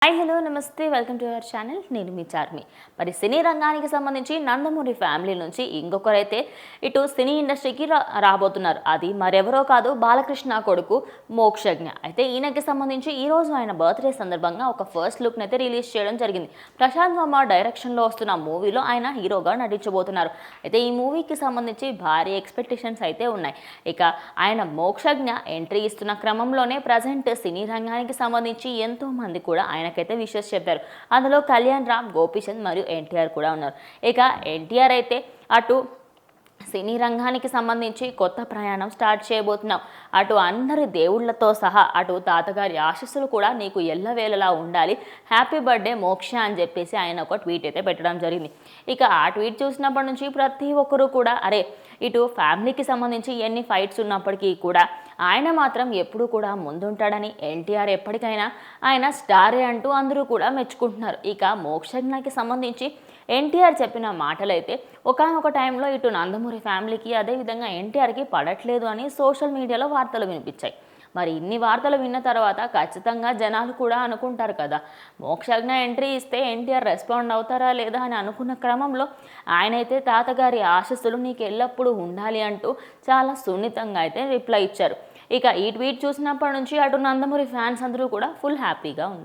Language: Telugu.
హాయ్ హలో నమస్తే వెల్కమ్ టు అవర్ ఛానల్. నేను మీ చార్మి. మరి సినీ రంగానికి సంబంధించి నందమూరి ఫ్యామిలీ నుంచి ఇంకొకరైతే ఇటు సినీ ఇండస్ట్రీకి రాబోతున్నారు. అది మరెవరో కాదు, బాలకృష్ణ కొడుకు మోక్షజ్ఞ. అయితే ఈయనకి సంబంధించి ఈరోజు ఆయన బర్త్డే సందర్భంగా ఒక ఫస్ట్ లుక్ని అయితే రిలీజ్ చేయడం జరిగింది. ప్రశాంత్ వర్మ డైరెక్షన్లో వస్తున్న మూవీలో ఆయన హీరోగా నటించబోతున్నారు. అయితే ఈ మూవీకి సంబంధించి భారీ ఎక్స్పెక్టేషన్స్ అయితే ఉన్నాయి. ఇక ఆయన మోక్షజ్ఞ ఎంట్రీ ఇస్తున్న క్రమంలోనే ప్రజెంట్ సినీ రంగానికి సంబంధించి ఎంతో మంది కూడా ఆయనకైతే విషెస్ చెప్పారు. అందులో కళ్యాణ్ రామ్, గోపీచంద్ మరియు ఎన్టీఆర్ కూడా ఉన్నారు. ఇక ఎన్టీఆర్ అయితే అటు సినీ రంగానికి సంబంధించి కొత్త ప్రయాణం స్టార్ట్ చేయబోతున్నాం. అటు అందరి దేవుళ్లతో సహా అటు తాతగారి ఆశీస్సులు కూడా నీకు ఎల్లవేళలా ఉండాలి, హ్యాపీ బర్త్డే మోక్ష అని చెప్పేసి ఆయన ఒక ట్వీట్ అయితే పెట్టడం జరిగింది. ఇక ఆ ట్వీట్ చూసినప్పటి నుంచి ప్రతి ఒక్కరూ కూడా అరే ఇటు ఫ్యామిలీకి సంబంధించి ఎన్ని ఫైట్స్ ఉన్నప్పటికీ కూడా ఆయన మాత్రం ఎప్పుడు కూడా ముందుంటాడని, ఎన్టీఆర్ ఎప్పటికైనా ఆయన స్టారే అంటూ అందరూ కూడా మెచ్చుకుంటున్నారు. ఇక మోక్షజ్ఞకి సంబంధించి ఎన్టీఆర్ చెప్పిన మాటలైతే ఒకానొక టైంలో ఇటు నందమూరి ఫ్యామిలీకి అదేవిధంగా ఎన్టీఆర్కి పడట్లేదు అని సోషల్ మీడియాలో వార్తలు వినిపించాయి. మరి ఇన్ని వార్తలు విన్న తర్వాత ఖచ్చితంగా జనాలు కూడా అనుకుంటారు కదా, మోక్షజ్ఞ ఎంట్రీ ఇస్తే ఎన్టీఆర్ రెస్పాండ్ అవుతారా లేదా అని అనుకున్న క్రమంలో ఆయనైతే తాతగారి ఆశస్సులు నీకు ఎల్లప్పుడూ ఉండాలి అంటూ చాలా సున్నితంగా అయితే రిప్లై ఇచ్చారు. ఇక ఈ ట్వీట్ చూసినప్పటి నుంచి అటు నందమూరి ఫ్యాన్స్ అందరూ కూడా ఫుల్ హ్యాపీగా ఉన్నారు.